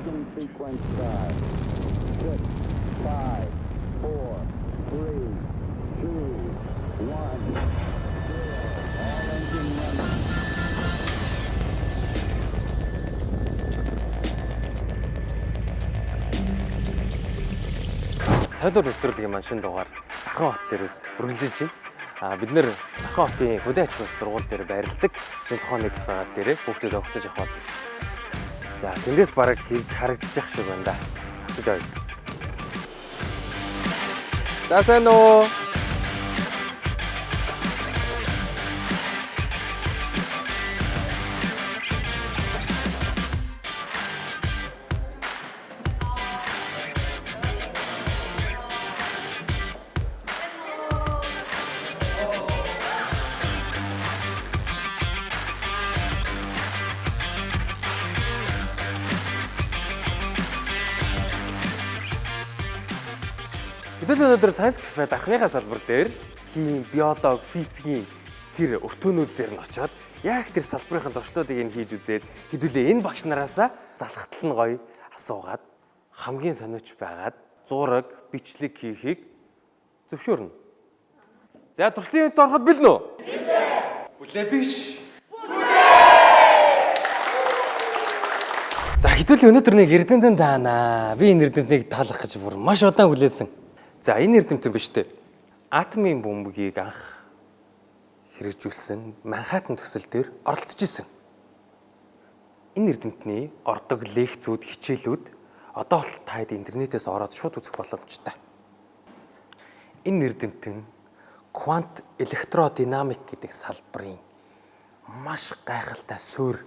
Ignition sequence start. 6, 5, 4, 3, 2, 1. All engine running. Цайлуур нэвтрүүлгийн машин дугаар Дархан хот дээрээс үргэлжлэж байна. Бид нэр Дархан хотын хөдөө аж ахуйн сургууль дээр байрладаг шинжлэх ухааны кафе дээр хүүхдүүд өгтөж авах бол. За тэндээс бараг хэрж харагдчих шиг байна да. Авчиж авъя. За сайн уу? Хэдүүл өнөөдөр Science Cafe Дарханы салбар дээр хим, биологи, физикийн тэр өртөөнүүд дээр нь очиод яг тэр салбарын туршлагуудыг энэ хийж үзээд хэдүүлээ энэ багш нараасаа залхахтал нь гоё асуугаад хамгийн сониуч байгаад зураг, бичлэг хийхийг зөвшөөрнө. За туршлагын юнит ороход бэлэн үү? Бэлэн. Бүлээ биш. За хэдүүлээ өнөөдөр нэг эрдэмтэн таана. Би энэ эрдэмтнийг таалах гэж бүр маш удаан хүлээсэн. За энэ эрдэмтэн биш үү? Атомын бөмбөгийг анх хэрэгжүүлсэн Манхэттен төсөл дээр оролцож исэн. Энэ эрдэмтний ордог лекцүүд, хичээлүүд одоо бол таад интернетээс ороод шууд үзэх боломжтой. Энэ эрдэмтэн квант электродинамик гэдэг салбарын маш гайхалтай суурь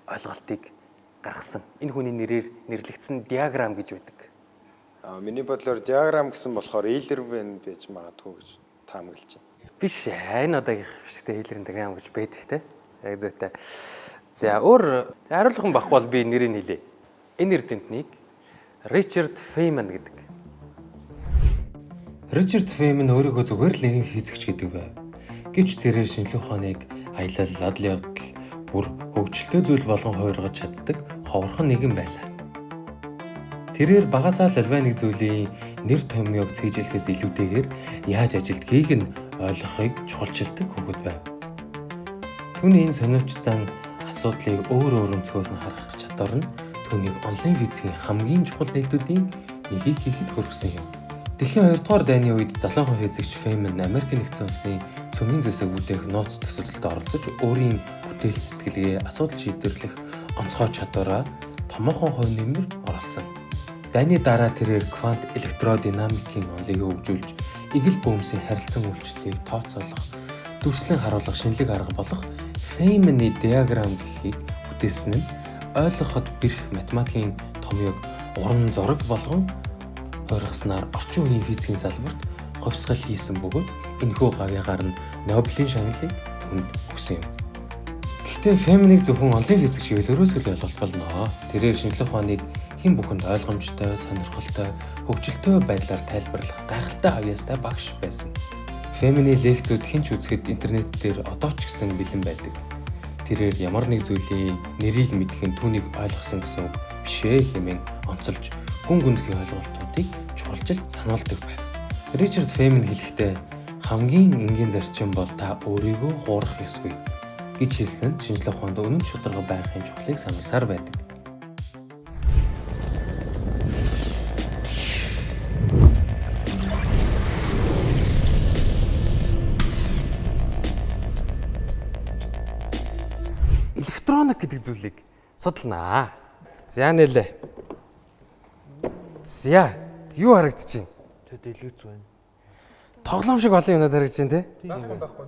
ойлголтыг гаргасан. Энэ хүний нэрээр нэрлэгдсэн диаграмм гэж байдаг. Миний бодлоор диаграмм гэсэн болохоор Эйлервэн байж магадгүй гэж таамаглаж байна. Биш энэ одоогийн фиштэй Эйлервэн диаграмм гэж байдаг те. Яг зүйтэй. За өөр хариулах байхгүй бол би нэрийг хэлье. Энэ эрдэмтнийг Ричард Фейман гэдэг. Ричард Фейман өөрийгөө зүгээр л нэгэн физикч гэдэг байв. Гэвч тэрээр шинжлэх ухааныг аялал, адал явдал бүр хөгжилтэй зүйл болгон хувиргаж чаддаг ховорхон нэгэн байлаа. Тэрээр багасаа л альва нэг зүйлийн нэр томьёог цээжлэхээс илүүтэйгээр яаж ажилдгийг нь ойлгохыг чухалчилдаг хүүхэд байв. Түүний энэ сониуч зан асуудлыг өөр өнцгөөс нь харах чадвар нь түүнийг онлайн физикийн хамгийн чухал нээлтүүдийн нэгийг хийхэд хүргэсэн юм. Дэлхийн 2 дугаар дайны үед залуухан физикч Фейман Америк нэгдсэн улсын цөмийн зэвсэг бүтээх нууц төсөлд оролцож өөрийн бүтээл сэтгэлгээ асуудал шийдэрлэх онцгой чадвараа томоохон хувь нэмэр оруулсан. Дайны дараа тэрээр квант электродинамикийн онолыг хөгжүүлж, игэл бөөмсийн харилцан үйлчлэлийг тооцоолох, дүрслэн харуулах шинэлэг арга болох Фейманы диаграмм гэхийг бүтээсэн нь ойлгоход бэрх математикийн томьёог уран зураг болгон хувиргаснаар орчин үеийн физикийн салбарт хувьсгал хийсэн бөгөөд энэхүү гавьяагаар нь Нобелийн шагналыг түнд өгсөн юм. Гэхдээ Фейманийг зөвхөн онлайн физикч гэвэл өрөөсгөл ойлголт болно. Тэрээр шинжлэх ухааныг хэн бүхэнд ойлгомжтой, сонирхолтой, хөгжилтэй байдлаар тайлбарлах гайхалтай авьяастай багш байсан. Фейманы лекцүүд хэн ч үзэхэд интернет дээр одоо ч гэсэн бэлэн байдаг. Тэрээр ямар нэг зүйлийн нэрийг мэдэх нь түүнийг ойлгосон гэсэн үг биш ээ хэмээн онцолж гүн гүнзгий ойлголтуудыг чухалчилж сануулдаг байв. Ричард Фейман хэлэхдээ хамгийн энгийн зарчим бол та өөрийгөө хуурах ёсгүй гэж хэлсэн нь шинжлэх ухаанд үнэн шударга байхын чухлыг сануулсаар байдаг. Электроник гэдэг зүйлийг судалнаа. За нэлээ. За юу харагдаж байна? Тэ дэлгүүц байна. Тоглоом шиг олон юмнууд харагдаж байна те? Байхгүй.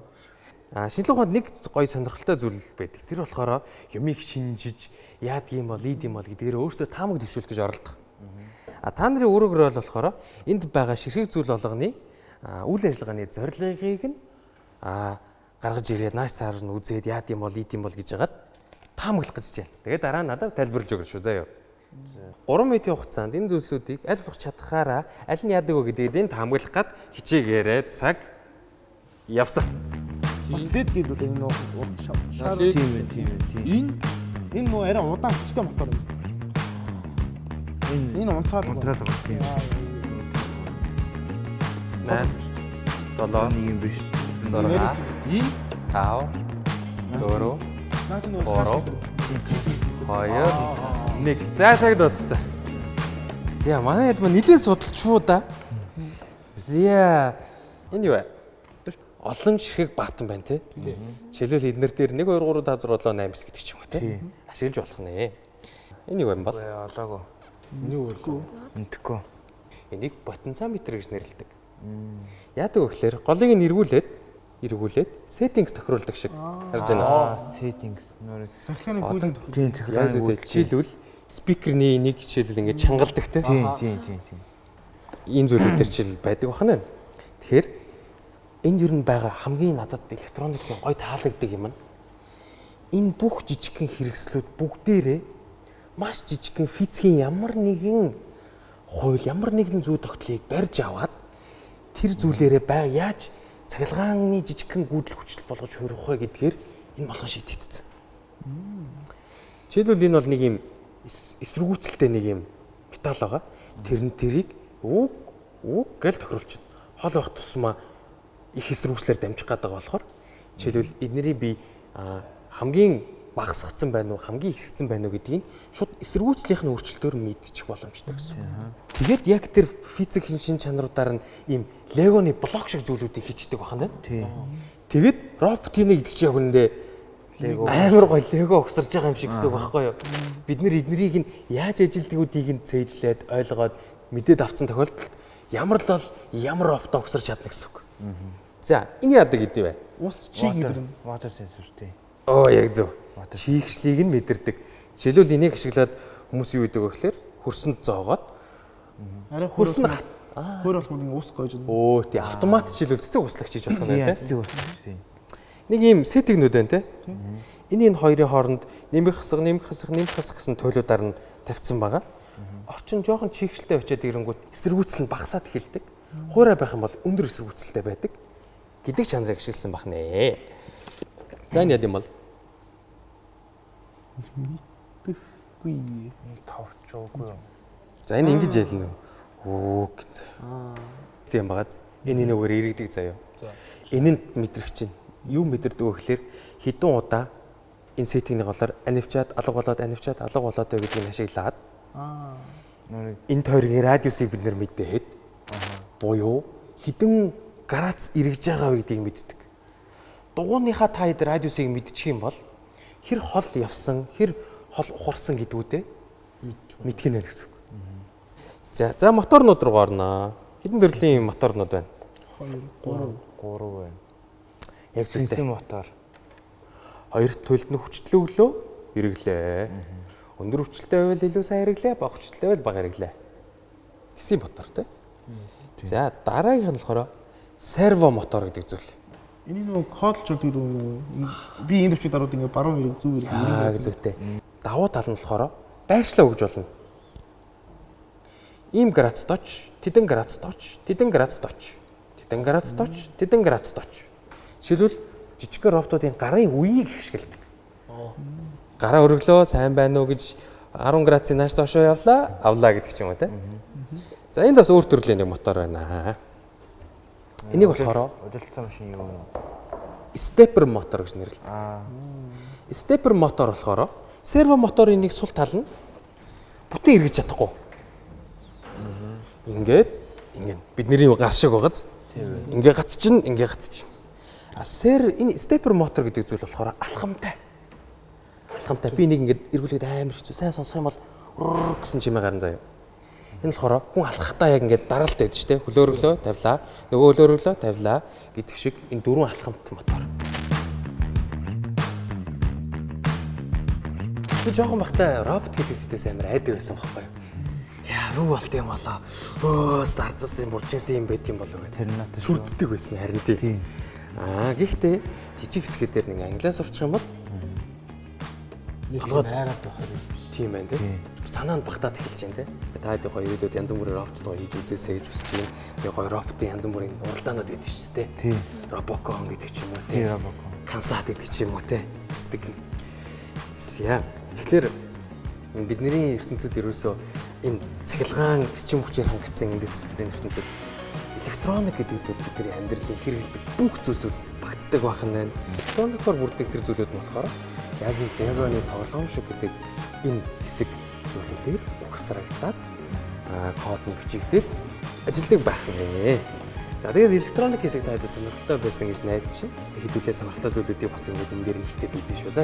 Шинжлэх ухаанд нэг гоё сонирхолтой зүйл байдаг. Тэр болохоор юмыг шинжиж, яадгийм бол, ийдэм бол гэдгээр өөрсдөө таамаг дэвшүүлэх гэж оролдох. Та нарын өөрөөр болохоор энд байгаа ширхэг зүйл болгоны үйл ажиллагааны зорилгыг нь гаргаж ирээд нааш цаар нь үзээд яадгийм бол, ийдэм бол гэж яагаад таамаглах гэж байна. Тэгээд дараа нь надад тайлбарлаж өгнө шүү заяа. 3 минутын хугацаанд энэ зүйлсүүдийг аль болох чадхаараа аль нь яадаг вэ гэдгийг энэ таамаглах гад хичээгээрээ цаг явсан. Дэд гэлүүд энэ урд шар тийм. Энэ нөө арай удаан хүчтэй мотор. Энэ унтраад байгаа. Тийм. 8 7 Нэг юм биш. 6 5 4 Наач нь 2 1 за цаг дууссан. За манай хэд нэлээд судалчгүй да. За энэ юу вэ? Олон ширхэг баатан байна тий. Жишээлбэл эднэр дээр 1 2 3 4 5 6 7 8 гэдэг ч юм уу тий. Ашиглаж болох нэ. Энэ юу юм бол? Олоогүй. Нэг өргөө. Мэдхгүй. Энийг потенциометр гэж нэрлэдэг. Яадаг вэ гэхээр голыг нь эргүүлээд settings тохируулдаг шиг харж байна. Settings нөр. Цахилгааны гүйлэн. Тийм цахилгааны гүйл. Жишээлбэл спикерний нэг жишээлбэл ингэж чангалдаг тий. Тийм. Ийм зүйлүүд төр чил байдаг бахна. Тэгэхээр энд юу н байгаа хамгийн надад электроникийн гой таалагддаг юм. Энэ бүх жижигхэн хэрэгслүүд бүгдээрээ маш жижигхэн физикийн ямар нэгэн хууль, ямар нэгэн зүй тогтолцоог барьж аваад тэр зүйлээрээ яаж цахилгааны жижигхэн гүйдэл хүчил болгож хөрөх вэ гэдгээр энэ болгон шийдэгдсэн. Жишээлбэл энэ бол нэг юм эсэргүүцэлтэй нэг юм металл байгаа. Тэрийг үг гэл тохируулж байна. Хол байх тусмаа их эсэргүүцлээр дамжих гэдэг болохоор жишээлбэл эднэрийг би хамгийн багасгацсан байна уу, хамгийн ихсгцэн байна уу гэдгийг шууд эсэргүүцлийнх нь өөрчлөлтөөр мэдчих боломжтой гэсэн. Тэгээд яг тэр физик шин чанаруудаар нь ийм легоны блок шиг зүйлүүдийг хийчдэг байна. Тийм. Тэгээд роботын гэдэг чинь яг үндэ амар гоё лего өгсөрж байгаа юм шиг гэсэн үг байхгүй юу? Бид нэр эднэрийг нь яаж ажилтгуудыг нь цээжлээд ойлгоод мэдээд авсан тохиолдолд ямар л бол ямар робот өгсөрж чадна гэсэн үг. За, энэ яадаг гэдэг вэ? Ус чиг гэдэг нь. Water sensor тийм. Оо яг зөв. Чийгчлийг нь мэдэрдэг. Жишээлбэл энийг ашиглаад хүмүүс юу гэдэг вэ гэхээр хөрсөнд зоогоод Арай хөрсөн хөр болох нэг ус гойж байна. Оо тий автомат жишээлбэл цэцэг услагч хийж болох юм байна тий. Цэцэг услагч тийм. Нэг ийм сеттигнүүд байна тий. Энэ хоёрын хооронд нэмэх хасах гэсэн туйлуудаар нь тавьсан байгаа. Орчин жоохон чийгчлээ очиад ирэнгүүт эсэргүүцэл нь багасаад эхэлдэг. Хуурай байх юм бол өндөр эсэргүүцэлтэй байдаг гэдэг чанарыг ашигласан бах нэ. За энэ яд юм бол Мэдхгүй. Тавчаагүй. за энэ ингэж ялна уу. Тийм багаз. Энэ нүгээр иргэдэг заяа. Энэнд мэдрэх чинь юу мэдэрдэг вэ гэхээр хэдэн удаа энэ сеттингийн голоор анивчаад алга болоод гэдгийг ашиглаад энэ тойргийн радиусыг бид нэр мэдээд буюу хэдэн градус эргэж байгаа вэ гэдгийг мэддэг. Дугуйныхаа та хэд радиусыг мэдчих юм бол хэр хол явсан, хэр хол ухарсан гэдгүүдээ мэдэх нь гэсэн үг. За моторнууд руу орноо. Хэдэн төрлийн моторнууд байна? 3 байна. Яг Сенсэн мотор. Хоёр төлд нь хүчтэй өглөө хэрэглээ. Өндөр хүчтэй байвал илүү сайн хэрэглээ, бага хүчтэй байвал бага хэрэглээ. Тэсийн мотор тий. За дараагийнх нь болохоор серво мотор гэдэг зүйл. Энэ нэг кодлж өгдөг юм. Би энэ төвчд дарууд ингээ баруун хэрэг зүүн хэрэг зүйтэй. Давуу тал нь болохоор байршлаа өгж болно. Ийм градус точ, тэдэн градус точ, тэдэн градус точ, тэдэн градус точ, тэдэн градус точ. Жишээлбэл жижигхэн роботуудын гарын үеийг ашигладаг. Гараа өргөлөө сайн байна уу гэж 10 градусын нааш доошоо авлаа гэдэг ч юм уу те. За энд бас өөр төрлийн нэг мотор байна. Энийг болохоор удирдлагын машин юу вэ? степер мотор гэж нэрлэдэг. Степер мотор болохоор серво моторын нэг сул тал нь бүтэн эргэж чадахгүй. Ингээд бидний гар шиг байгааз. Ингээ гацчихна. Энэ степер мотор гэдэг зүйл болохоор алхамтай. Би нэг ингээд эргүүлээд амар хэцүү сайн сонсох юм бол гэсэн чимээ гарна заяа. Энэ болохоор хүн алхахдаа яг ингээд дараалтай байдаг шүү дээ. Хөлөөрөглөө тавилаа, нөгөө хөлөөрөглөө тавилаа гэдэг шиг энэ дөрвөн алхамт мотор. Би жоохон бахтай робот гэдэг зүйлээс амар айдаг байсан байхгүй юу? Яа, юу болт юм болоо. Старцсан буржинсан юм байт юм болоо гэх. Терминатор сүрддэг байсан харин тийм. Гэхдээ жижиг хэсгээр нэг англиас сурчих юм бол нэг байгаад байх юм биш. Тийм байна тийм. Санаанд багтаад эхэлж байна тийм. Та хэд гоё ирээдүйд янз бүрийн роботоо хийж үзээсэй гэж хүсэж байна. Тэгээ гоё роботын янз бүрийн уралдаанууд гэдэг чинь тийм. Робокон гэдэг ч юм уу тийм. Робокон. Кансат гэдэг ч юм уу тийм. Стик. За. Тэгэхээр бидний ертөнцид ерөөсөө энэ цахилгаан эрчим хүчээр хангагдсан энэ дэвсгэрийн ертөнцид электроник гэдэг зүйл бидний амьдралын хэрэглэдэг бүх зүйлсүүд багтдаг байх нь байна. Электроникоор бүрддэг тэр зүйлүүд нь болохоор яг энэ легоны тоглоом шиг гэдэг энэ хэсэг зүйлүүдээр ухсрагдаад код нь бичигдээд ажилдаг байх нэ. За тэгээд электроник хэсэг таад сонирхолтой байсан гэж найдаж чинь хэдүүлээ сонирхолтой зүйлүүдийг бас ингээд энэ дээр ихтэй үзье шүү. За.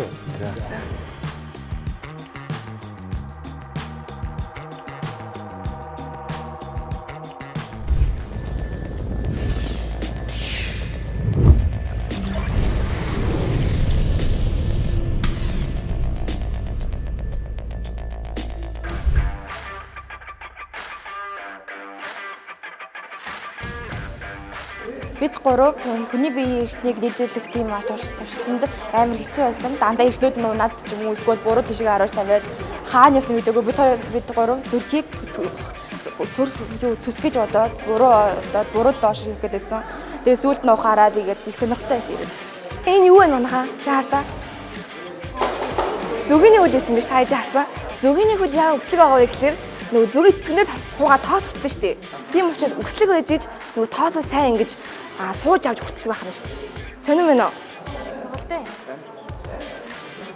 Бид гурав хүний биеийн эртнийг нийлүүлэх тийм туршилтанд амар хэцүү байсан. Дандаа эртнүүд нь унаад ч юм уу эсвэл буруу тишээ харуулж тавиад хаана ясна мэдээгүй бид гурав зүрхийг цүсгэж бодоод буруу доош хийхэд байсан. Тэгээ сүулт нь ухаараад игээд их сонирхолтой байсан юм. Энэ юу вэ манайхаа? Сайн хар та. Зүгийн үйл хийсэн гэж та хэдий харсан? Зүгийн үйл яа өслөг байгаа вэ гэхээр нөгөө зүгийн цэцгнэр цуугаа тоос хүртэн штэ. Тийм учраас өслөг байж иж нөгөө тоосоо сайн ингэж сууж авч хүртдэг байх нь штэ. Сонирм байна уу? Болтой.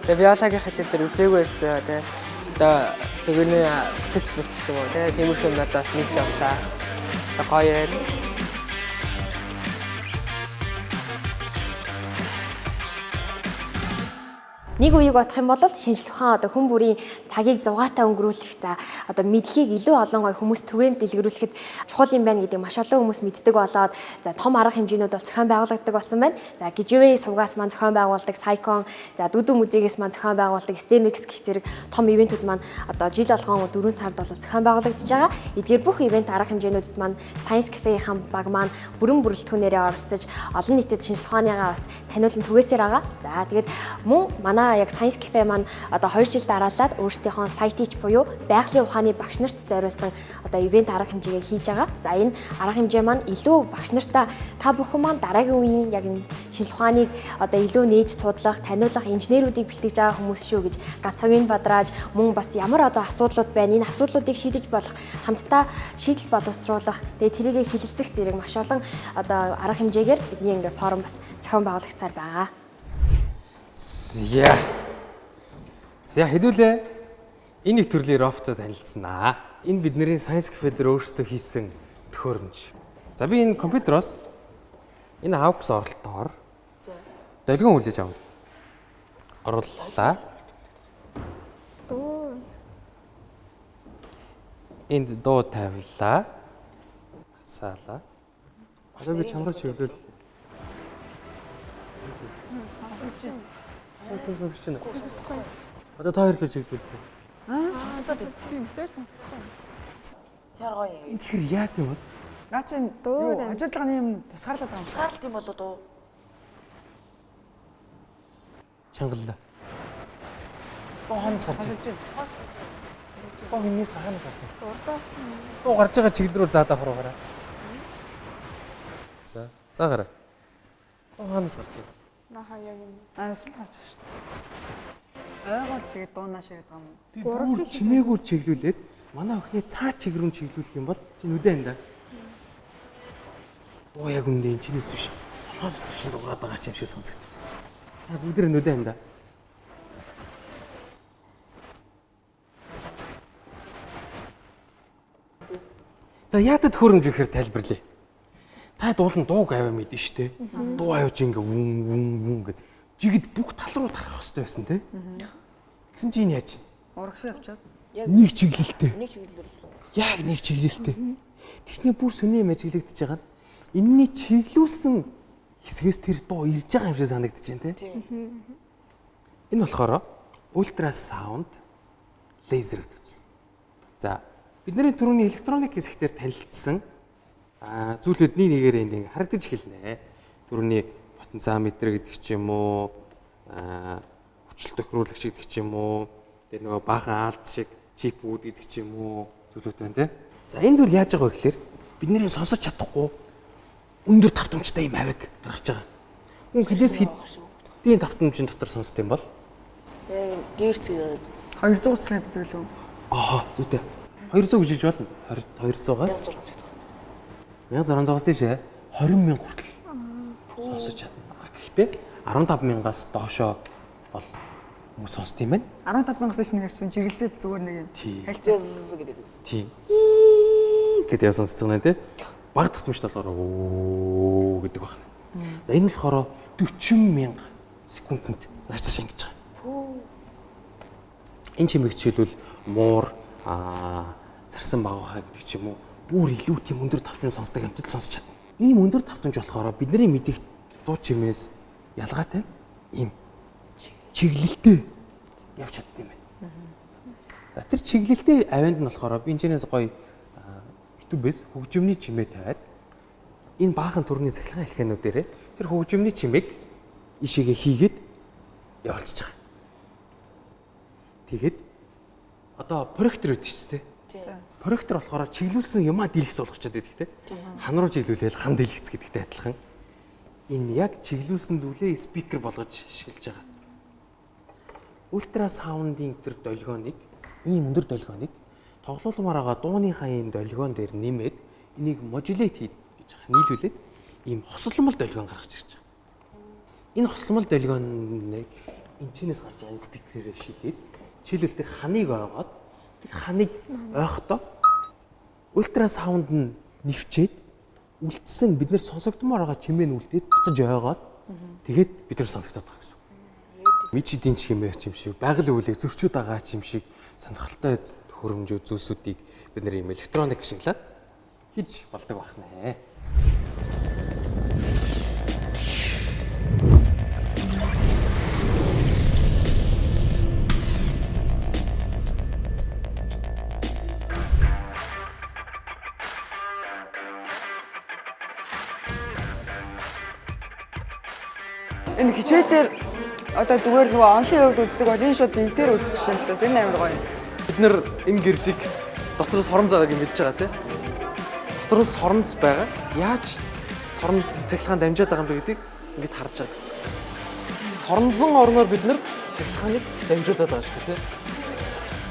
Тэгээ биологийн хичээл дээр үзээгүй байсан. Тэгээ одоо зөвгөний бүтэц юм уу тэгээ тиймэрхүү надаас мэдж авлаа. Гоё юм. Нэг үеийг бодох юм бол шинжлэх ухаан одоо хүн бүрийн цагийг зугаатай өнгөрүүлэх за одоо мэдлэгийг илүү олон гой хүмүүс түгээн дэлгэрүүлэхэд чухал юм байна гэдэг маш олон хүмүүс мэддэг болоод за том арга хэмжээнүүд бол зохион байгуулагддаг болсон байна. За Гижвээ сувгаас маань зохион байгуулдаг Сайкон, за Дүдүү музейгээс маань зохион байгуулдаг STEMX гэх зэрэг том ивентүүд маань одоо жил болгон 4 сард бол зохион байгуулагдаж байгаа. Эдгээр бүх ивент арга хэмжээнүүдэд маань Science Cafe-ийн баг маань бүрэн бүрэлдэхүүнээрээ оролцож олон нийтэд шинжлэх ухааныгаа бас таниулан түгээсээр байгаа. За тэгээд мөн манай яг Science Cafe маань одоо 2 жил дараалаад өөрсдийнхөө сайтич буюу байгалийн ухааны багш нарт зориулсан одоо ивент арга хэмжээгээ хийж байгаа. За энэ арга хэмжээ маань илүү багш нартаа та бүхэн маань дараагийн үеийн яг энэ шинжлэх ухааныг одоо илүү нээж судлах, таниулах инженеруудыг бэлтгэж байгаа хүмүүс шүү гэж Гацогийн бадрааж мөн бас ямар одоо асуудлууд байна, энэ асуудлуудыг шийдэж болох хамтдаа шийдэл боловсруулах, тэгээ тэрийгэ хилэлцэх зэрэг маш олон одоо арга хэмжээгээр бидний ингээ форум бас зохион байгуулагдсаар байгаа. За хэдүүлээ энэ нэг төрлийн роботод танилцсанаа. Энэ бидний Science Cafe дээр өөрсдөө хийсэн төхөөрөмж. За би энэ компьютероос энэ AUX оролтоор долгион хүлээж авна. Орууллаа. Энд дуу тавилаа. Хасаалаа. Одоо би чанар чиглэл. Одоо та хоёрлоо чиглүүлээ. Сонсоод тийм битээр сонсохгүй. Яргаа юм. Энэ тэгэхээр яа гэм бол? Наа чин юу ажиллагааны юм тусгаарлаад байгаа юм. Тусгаарлалт юм болоо дөө. Чангаллаа. Дуу ханаас гарч ирж байна. Дуу хинээс ханаас гарч ирж байна. Урдаас нь Дуу гарч байгаа чиглэл рүү заадаа хуруугаарай. За, заагараа. Дуу ханаас гарч ирж байна. нахаа яг юм. Шил гарч байгаа шүү дээ. Айгуул тэгээд дуунаа шиг гэдэг юм. Би бүр чимээгүй чиглүүлээд манай охины цаа чиг рүү чиглүүлэх юм бол чи нүдэ энэ. Дуу яг үндэ энэ чинээс биш. Толгой дотор шин дуурайд байгаа юм шиг сонсогдсон байна. Та бүгд нүдэ энэ. За яатад хөрөмж ихээр тайлбарлая. Та дуулан дууг аваа мэдэн штэ. Дуу аваач ингээ вүн гэд жигэд бүх тал руу тарах хэрэгтэй байсан те. Гэсэн чи энэ яаж? Урагшаа явчаад. Нэг чиглэлтэй. Нэг чиглэлээр. Яг нэг чиглэлтэй. Тэгснэ бүр сони юм ажиглагдчихж байгаа. Энийний чиглүүлсэн хэсгээс тэр дуу ирж байгаа юм шиг санагдаж байна те. Энэ болохоор ультрасаунд лазер гэдэг зүйл. За бидний түрүүний электроник хэсгээр танилцсан зүйлүүдний нэгээр энд харагдаж эхэлнэ. Түрүүний потенциометр гэдэг ч юм уу, хүчил тохируулагч гэдэг ч юм уу, тэр нөгөө баахан аалт шиг чипүүд гэдэг ч юм уу зүйлүүд байна те. За энэ зүйл яаж байгаа вэ гэхээр бидний сонсож чадахгүй өндөр давтамжтай юм авиг гаргаж байгаа. Хүн хилээс хэдийн давтамжийн дотор сонсд юм бол Гэрц 200 цэцлэг төлөв. аа зүйтэй. 200 гэж хэлж болно. 200-аас 1600-аас тийшээ 20,000 хүртэл сонсож чадна. Гэхдээ 15,000-аас доошоо бол хүмүүс сонсд юм байна. 15,000-аас нэг ярьсан жигэлзээд зүгээр нэг юм. Тийм. Гэдэг яа сонсдог нэ тий. Баг татамжтай болохоор оо гэдэг байна. За энэ болохоор 40,000 секундэд наачсан шингэж байгаа. Энэ чимэг жишээлбэл муур сарсан багвахаа гэдэг ч юм уу бүр илүү тийм өндөр давтамж сонсдог амтд сонсч чадна. Ийм өндөр давтамж болохоор бидний мэдих дуу чимээс ялгаатай ийм чиглэлтэй явж чаддаг юм байна. За тэр чиглэлтэй авианд нь болохоор би энэчнээс гоё YouTube-ээс хөгжимний чимээ тавиад энэ баахан төрний цахилгаан хэлхэнүүд дээрээ тэр хөгжимний чимээг ишигээ хийгээд явуулчихж байгаа. Тэгээд одоо проектор гэдэг чинь тийм. Проектор болохоор чиглүүлсэн юмаа дэлгэц болгочод байдаг тийм. Хан руу чиглүүлээл хан дэлгэц гэдэгтэй адилхан. Энэ яг чиглүүлсэн зүйлээ спикер болгож шилж байгаа. Ультрасаундын тэр долгионыг ийм өндөр долгионыг тоглоулмаар байгаа дууныхаа энэ долгион дээр нэмээд энийг модулейт хийж байгаа. Нийлүүлээд ийм хосломол долгион гаргаж ирж байгаа. Энэ хосломол долгионыг энэчнээс гарч байгаа спикерээр шийдээд жишээлбэл тэр ханыг ойгоод тэр ханыг ойхдоо ультрасаунд нь нэвчээд үлдсэн бид нэр сонсогдмоор байгаа чимээ нь үлдээд буцаж ойгоод тэгээд бид нар сонсогдоод байгаа гэсэн. Мичидийн чимээр ч юм шиг, байгаль үйлийг зөрчүүд байгаа ч юм шиг сонирхолтой төхөөрөмжөө зүйлсүүдийг бид нар юм электроник ашиглаад хийж болдог байна. Энэ хичээл дээр одоо зүгээр нөгөө онлайн хувьд үздэг бол энэ шууд нэг дээр үзчих шиг л дээ. Энэ амар гоё. Бид нэр энэ гэрлийг дотроос хорон заагааг юм мэдж байгаа тийм. Дотроос хоронц байгаа. Яаж сорон цахилгаан дамжаад байгаа юм бэ гэдгийг ингэж харж байгаа гэсэн. Соронзон орноор бид нэр цахилгааныг дамжуулаад байгаа шүү дээ тийм.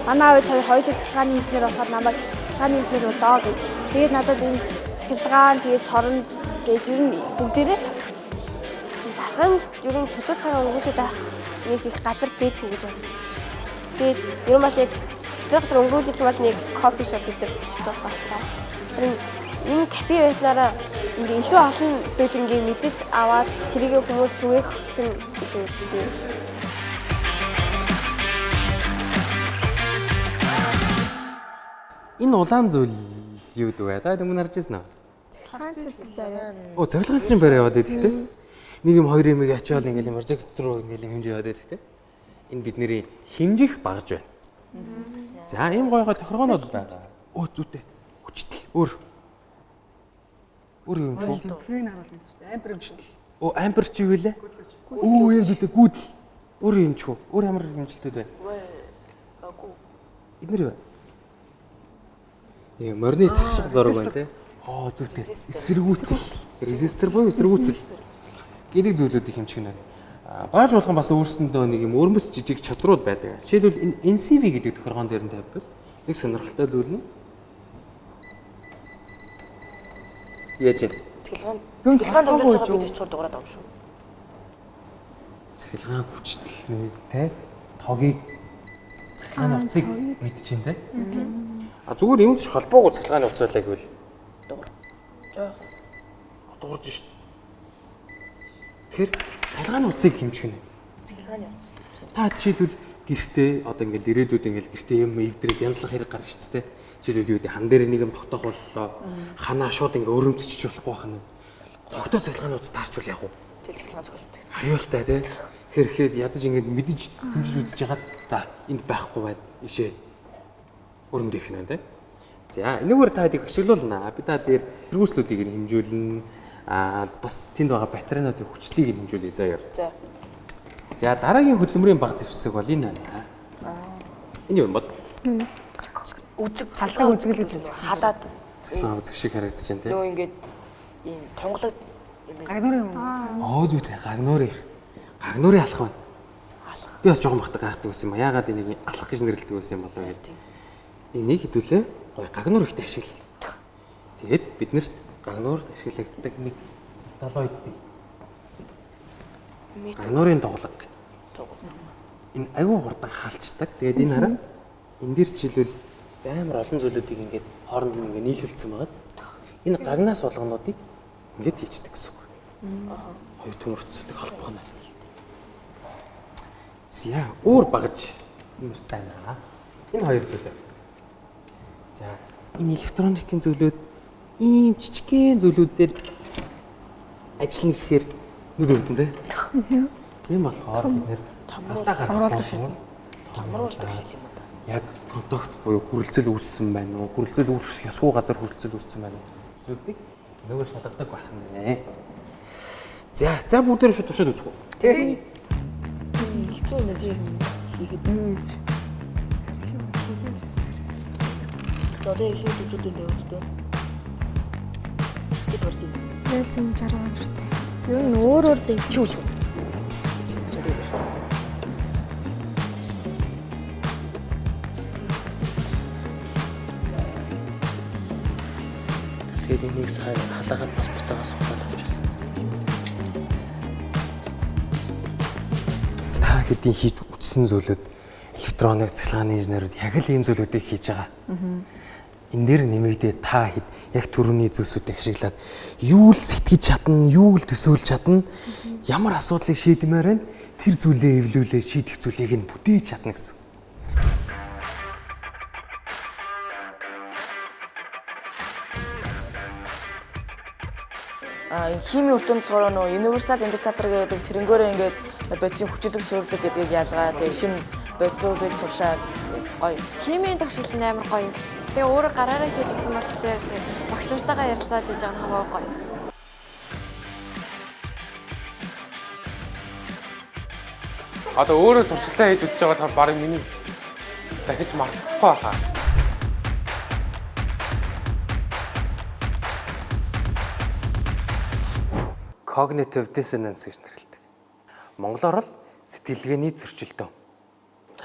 Манай аав хоёр хоёулаа цахилгааны инженер болохоор намайг цахилгааны инженер болоо гэв. Тэгээд надад энэ цахилгаан тэгээд соронз гээд ер нь бүгдээрээ л таалагдсан. Дархан ер нь чөлөө цагаа өнгөрүүлээд авах нэг их газар бэдгүй гэж бодсон шүү. Тэгээд ер нь бол яг чөлөө газар өнгөрүүлэх бол нэг кофе шоп дээр төлсөн байна. Харин энэ кафе байснараа ингээ илүү олон зүйл ингээ мэдэж аваад тэрийг хүмүүс түгээх нь илүү үүдээ. Энэ улаан зүйл юу гэдэг вэ? Та өмнө харж ирсэн үү? Цахилгаанчилт барай. Оо, цахилгаанчилт барай яваад байдаг те. Нэг юм хоёр юмыг ачаал ингээл прожектор руу ингээл хэмжиж яваад байдаг те. Энэ бидний хэмжих багж байна. За, ийм гоё тохиргоонод байна. Оо, зүйтэй. Хүчтэй. Өөр юм уу? Тэмдэглэгийг нь харуулна шүү дээ. Ампер юм шүү дээ. Оо, ампер чи юу вэ? Оо, юм зүйтэй гүйдэл. Өөр юм ч үү? Өөр ямар хэмжилтүүд байна? Эднэр юу? Нэг морины тагшиг зураг байна те. Оо, зүйтэй. Эсэргүүцэл. Резистор буюу эсэргүүцэл гэдэг зүйлүүдийг хэмжих нь. Багаж болгон бас өөрсөндөө нэг юм өрмөс жижиг чадрууд байдаг. Жишээлбэл энэ NCV гэдэг тохиргоон дээр нь тавьбал нэг сонирхолтой зүйл нь яаж юм? Цахилгаан дамжуулж байгаа бид ч дуурайд байгаа юм шүү. Цахилгаан хүчтэй те тогийг цахилгааны утсыг мэдчихээн те. Зүгээр юм ч холбоогүй цахилгааны утсаалаа гэвэл дуурж шүү. Тэгэхээр цахилгааны утсыг хэмжих нь. Цахилгааны утас. Та жишээлбэл гэртээ одоо ингээл ирээдүйд ингээл гэртээ юм эвдрээд янзлах хэрэг гарч ирчихтэй. Жишээлбэл юу гэдэг хан дээр нэг юм тогтоох боллоо. Ханаа шууд ингээ өрөмтчих болохгүй байна. Тогтоо цахилгааны утас таарчвал яах вэ? Тэл цахилгаан цохилтдаг. Аюултай тий. Хэрхэд ядаж ингээд мэдэж хэмжиж үзэж хагаад за энд байхгүй байна. Ишээ өрөмдөх нь тий. За энэгээр та хэдийг ашиглуулна. Би та дээр хэрэгслүүдийг нь хэмжүүлнэ. Бас тэнд байгаа батарейнуудын хүчлийг нь хэмжүүлье заяа. За. За дараагийн хөдөлмөрийн баг зэвсэг бол энэ байна. Энэ юм бол Үзэг цалгаа үзгэл гэж халаад цалгаа үзэг шиг харагдаж байна тий. нөө ингээд ийм тонголог юм байна. Гагнуурын юм. Оо зүйтэй гагнуурын алах байна. Би бас жоохон бахта гайхдаг байсан юм а. Яагаад энийг алах гэж нэрлэдэг байсан юм болов уу гэдэг. Энийг хэдүүлээ гоё гагнуур ихтэй ашиглана. Тэгээд биднэрт гагнуурт ашиглагддаг нэг далайд бий. Гагнуурын тоглог. Энэ аюу хурдан хаалцдаг. Тэгээд энэ хараа энэ дэр жишээлбэл амар олон зүйлүүдийг ингээд хооронд нь ингээд нийлүүлсэн байгаа. Энэ гагнаас болгонуудыг ингээд хийчдэг гэсэн үг. Хоёр төмөрцөлтөг холбохоноос л. За өөр багаж юмс байна. Энэ хоёр зүйлээ. За энэ электроникийн зүйлүүд ийм жижигхэн зүйлүүдээр ажиллана гэхээр нүд өвдөн тэ. Тийм болохоор бид нэр тамруулдаг шиг юм да. Яг контакт буюу хүрэлцэл үүссэн байна уу? Хүрэлцэл үүсэх ёсгүй газар хүрэлцэл үүссэн байна уу? Зүйлийг нөгөө шалгадаг байх нэ. За бүгдээр шууд туршаад үзэх үү? Тэгээд хэцүү юм дээр хийгээд одоо их зүйлүүд дэвддэг. Тэд орчих. Нэлсэн 60 он шүү дээ. Ер нь өөр дэвчүүж. Тэгээд энийг сайн халаагаад бас буцаагаас суулгаад авчихсан. Та хэдийн хийж үтсэн зүйлүүд электроник цахилгааны инженерүүд яг л ийм зүйлүүдийг хийж байгаа. Энэ дээр нэмэгдээ та хэд яг түрүүний зүйлсүүдийг ашиглаад юу л сэтгэж чадна, юу л төсөөлж чадна, ямар асуудлыг шийдмээр байна, тэр зүйлээ эвлүүлээ шийдэх зүйлийг нь бүтээж чадна гэсэн. Химийн үр дүнд болохоор нөө universal indicator гэдэг тэрнгөөрөө ингээд бодисын хүчлэг суйрлаг гэдгийг ялгаа. Тэгээ шинэ бодисуудыг туршаал гоё. Химийн төвшил нь амар гоё. Тэгээ өөрөө гараараа хийж утсан болохоор тэгээ багш нартайгаа ярилцаад хийж байгаа нь хамаагүй гоё. Одоо өөрөө туршилтаа хийж үзэж байгаа болохоор баг миний дахиж мартахгүй байхаа. Cognitive dissonance гэж нэрлэдэг. Монголоор л сэтгэлгээний зөрчилдөөн.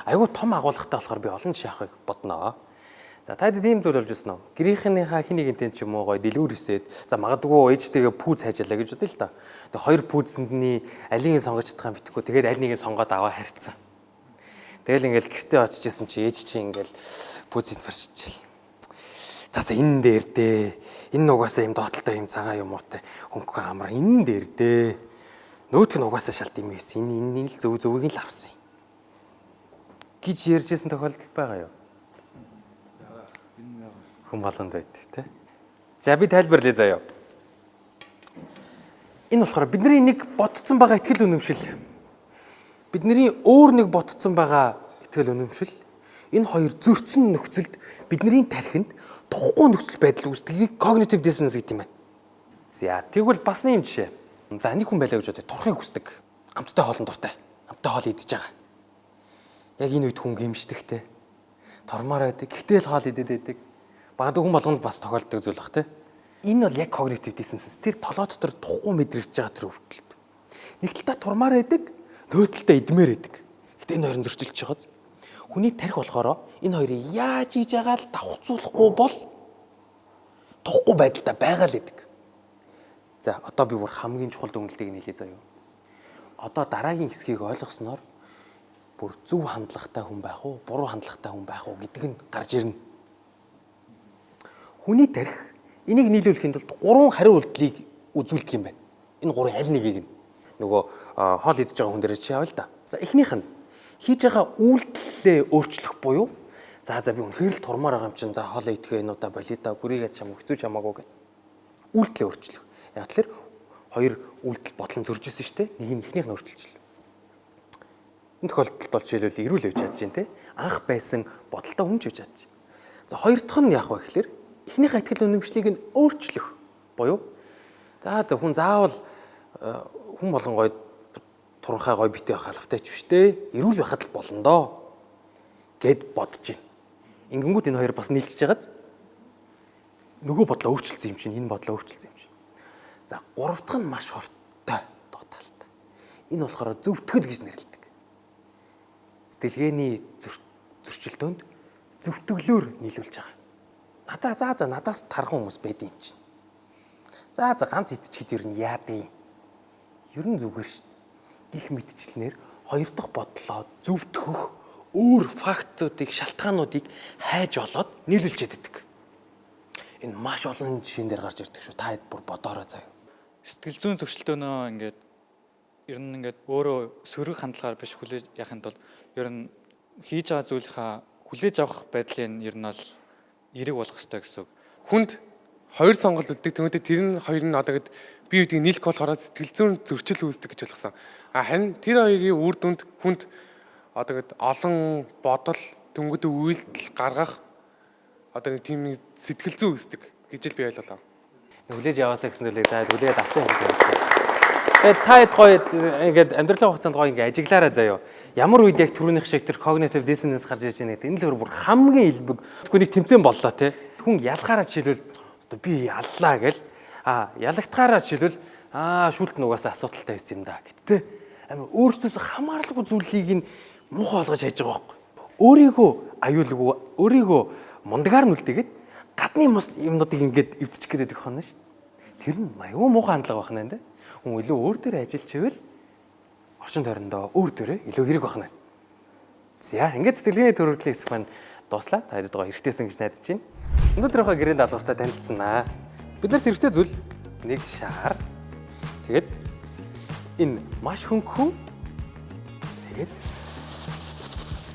Айгуу том агуулгатай болохоор би олон жишээ авахыг бодноо. За та хэд ийм зүйл болж ирсэн үү? Гэрийнхнийхээ хин нэгэнтэй ч юм уу гоё дэлгүүр хийсээд за магадгүй ээжтэйгээ пүүз хайжалаа гэж бодъё л та. Тэгээ хоёр пүүзэндний алийг сонгож чадхаа мэдхгүй. Тэгээд аль нэгийг сонгоод аваа харьцсан. Тэгэл ингээл гэртээ очиж исэн чи ээж чи ингээл пүүзийг фаршичил. За энэ дээр дээ. Энэ угаасаа юм доотлолтой юм цагаан юм уутай хөнгөн амар энэ дээр дээ. Нөөтг нь угаасаа шалт юм байсан. Энэ л зөвийг л авсан юм. Гэж ярьжсэн тохиолдол байгаа юу? Хүн болгонд байдаг тий. За би тайлбарлая заяа. Энэ болохоор бидний нэг бодцсон байгаа ихтгэл үнэмшил. Бидний өөр нэг бодцсон байгаа ихтгэл үнэмшил. Энэ хоёр зөрчсөн нөхцөлд бидний тархинд тухгүй нөхцөл байдал үүсдгийг cognitive dissonance гэдэг юм байна. За тэгвэл бас нэг юм жишээ. За нэг хүн байлаа гэж бодъё. Турхыг хүсдэг. Амттай хоолн дуртай. Амттай хоол идэж байгаа. Яг энэ үед хүн гимшдэгтэй. Тормоор байдаг. Гэхдээ л хоол идээд байдаг. Багадгүй хүн болгонд бас тохиолддог зүйл бах тий. Энэ бол яг cognitive dissonance. Тэр толгой дотор тухгүй мэдрэгдэж байгаа тэр өвдөлт. Нэг талдаа турмаар байдаг, нөгөө талдаа идмээр байдаг. Гэтэ энэ хоёрын зөрчилж байгааз. Хүний тарих болохоор энэ хоёрыг яаж хийж байгаа л давхцуулахгүй бол тухгүй байдалтай байгаа л гэдэг. За одоо би бүр хамгийн чухал дүгнэлтийг нийлээ заяа. Одоо дараагийн хэсгийг ойлгосноор бүр зөв хандлагатай хүн байх уу, буруу хандлагатай хүн байх уу гэдэг нь гарч ирнэ. Хүний тарих энийг нийлүүлэхэд бол 3 хариу үйлдэлийг үзүүлдэг юм байна. Энэ 3 аль нэгийг нь нөгөө хоол идэж байгаа хүн дээр чи авъя л да. За эхнийх нь хийж байгаа үйлдэлээ өөрчлөх буюу за би үнэхээр л турмаар байгаа юм чинь за хоол идэх энэ удаа болида бүрийгээ чамаа хэцүү чамаагүй гэдэг. Үйлдэлээ өөрчлөх. Яг тэгэхээр хоёр үйлдэл бодлон зөрж исэн шүү дээ. Нэг нь эхнийх нь өөрчилчихлээ. Энэ тохиолдолд бол жишээлбэл эрүүл явж чадж дээ. Анх байсан бодолтой өмж явж чадж. За хоёр дахь нь яах вэ гэхээр эхнийхээ ихтгэл үнэмшлийг нь өөрчлөх буюу за хүн заавал хүн болгон гоё туранхай гоё битээ байх албатай ч биш те. Эрүүл байхад л болно доо гэд бодож байна. Ингэнгүүт энэ хоёр бас нийлж байгааз нөгөө бодлоо өөрчилсөн юм чинь энэ бодлоо өөрчилсөн юм чинь. За гурав дахь нь маш хортой дутаалтай. Энэ болохоор зөвтгөл гэж нэрлэдэг. Сэтгэлгээний зөрчилдөөнд зөвтгөлөөр нийлүүлж байгаа. надаас тархан хүмүүс байдаг юм чинь. За ганц идчихэд ер нь яадیں۔ Ер нь зүгээр шүү дээ. Гэх мэтчлэнээр хоёр дахь бодлоо зөвтгөх өөр фактуудыг, шалтгаануудыг хайж олоод нийлүүлж яддаг. Энэ маш олон жишээн дээр гарч ирдэг шүү. Та хэд бүр бодоорой заяа. Сэтгэл зүйн төвчлөлтөөнөө ингээд ер нь ингээд өөрөө сөрөг хандлагаар биш хүлээж яханд бол ер нь хийж байгаа зүйлийнхаа хүлээж авах байдлын ер нь бол эерэг болох хэрэгтэй гэсэн үг. Хүнд хоёр сонголт үлддэг. Тэгмээ тэр нь хоёр нь одоо бие биедийг нийлэх болохоор сэтгэл зүйн зөрчил үүсдэг гэж ойлгосон. Харин тэр хоёрын үр дүнд хүнд одоо олон бодол, төнгөд үйлдэл гаргах одоо тийм сэтгэл зүй үүсдэг гэж л би ойлголоо. Хүлээж яваасаа гэсэн зүйлийг та хүлээд авсан гэсэн үг. Тэгээд та хэд гоё ингээд амьдралын хугацаанд гоё ингээд ажиглаараа заяа. Ямар үед яг түрүүнийх шиг тэр cognitive dissonance гарч иж байгаа гэдэг энэ л бүр хамгийн элбэг. Түүнийг тэмцээн боллоо те. Хүн ялгаараа жишээлбэл би яллаа гэл ялагдахаараа жишээлбэл шүүлт нь угаасаа асуудалтай байсан юм да гэт те. Амин өөртөөс хамааралгүй зүйлийг нь муухай болгож хайж байгаа байхгүй. Өөрийгөө аюулгүй, өөрийгөө мундагаар нь үлдээгээд гадны юмнуудыг ингээд эвдчих гээд байдаг хоноо шүү дээ. Тэр нь аюу муухай хандлага байна те. Хүн илүү өөр дээр ажиллаж ивэл орчин тойрондоо өөр дээрээ илүү хэрэг байна. За ингээд сэтгэлгээний төрөвдлийн хэсэг маань дуслаа. Та хэд байгаа хэрэгтэйсэн гэж найдаж байна. Өнөөдрийнхөө гэрийн даалгавартай танилцсанаа. Биднэрт хэрэгтэй зүйл нэг шар. Тэгээд энэ маш хөнгөн. Тэгээд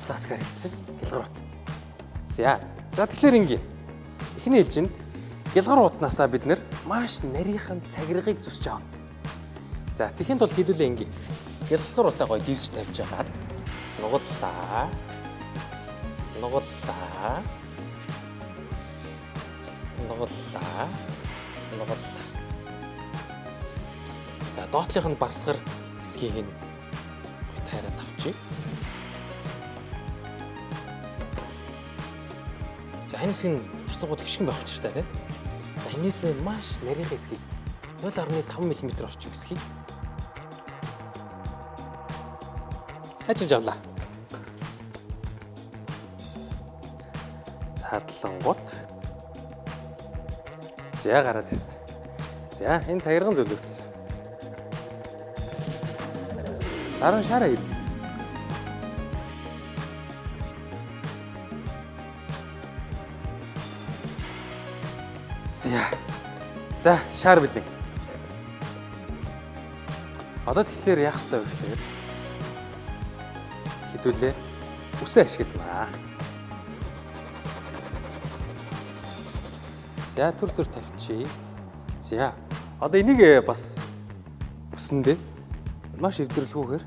пластикаар хийсэн гялгарууд. За тэгэхээр ингийн эхний ээлжинд гялгарууднаасаа бид нэр маш нарийнхан цагиргыг зүсч аваа. За тэхийн тулд хэдүүлээ ингийн гялгаруудаа гоё дивж тавьж агаад нугаллаа. За доотлих нь барсгар хэсгийг нь тайраад авчиг. За энэ хэсэг нь барсгууд гიშгэн байх ч та тийм. За энэс маш нарийнх хэсгийг 0.5 мм орчим хэсгийг ажиж авлаа. Хадлангууд. За гараад ирсэн. За энэ цагирган зөлөөс. Дараа нь шараа ил. За шар бэлэн. Одоо тэгэхээр яах ёстой вэ гэхээр хэдүүлээ үсээ ашигланаа. За төр зөр тавьчих. За одоо энийг бас үсэндээ маш эвдэрлэхгүйгээр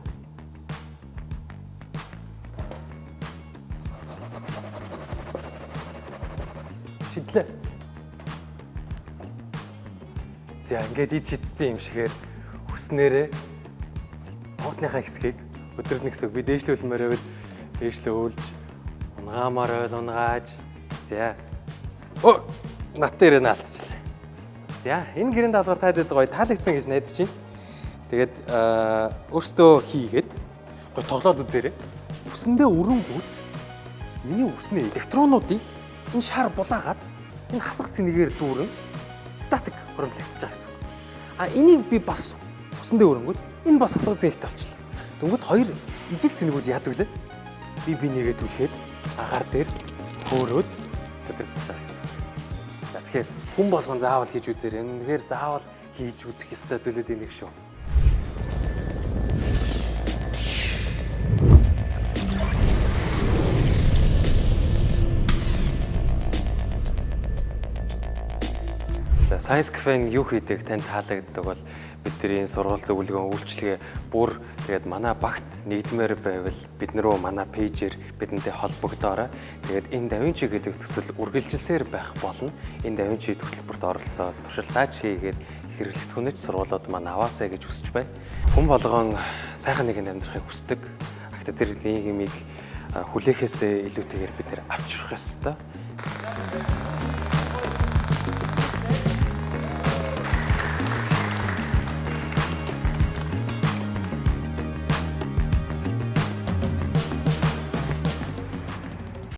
шидлээ. За ингээд ид шидсэн юм шигээр хүснээрээ оотныхаа хэсгийг өдрөд нэг хэсэг би дээшлүүлмээр байвал дээшлээ өөлж унгаамаар ойл унгааж. За натэр нь алдчихлаа. За энэ гэрийн даалгавар таад гоё таалагдсан гэж найдаж байна. Тэгээд өөртөө хийгээд гоё тоглоод үзээрэй. Үсэндээ өрөнгүүд миний үснээ электронуудыг энэ шар булаагаад энэ хасах цэнигээр дүүрэн статик хөрөнгөлөгдөж байгаа гэсэн. Энийг би бас үсэндээ өрөнгүүд энэ бас хасах цэнэгтэй болчихлоо. Дөнгөд хоёр ижид цэнэгүүд яадаг лээ. Би нэгээ түлхээд агаар дээр хөөрөөд өдөрдөж байгаа гэсэн. За тэгэхээр хүн болгон заавал хийж үзээрэй. Тэгэхээр заавал хийж үзэх ёстой зүйлүүд энийг шүү. Science Cafe-г юу хийдэг танд таалагддаг бол бидний сургууль зөвлөгөө үйлчлэгээ бүр тэгээд манай багт нэгдмээр байвал бид нэрөө манай пэйжээр бидэнтэй холбогдоорой. Тэгээд энэ давинчи гэдэг төсөл үргэлжилсээр байх болно. Энэ давинчи төлбөрт оролцоод туршилтаач хийгээд хэрэглэгдэх хүнэж сургуулиуд маань аваасаа гэж хүсэж байна. Хүн болгон сайхан нэгэнд амьдрахыг хүсдэг. Гэхдээ тэр нийгмийг хүлээхээс илүүтэйгээр бид нэр авчрах ёстой.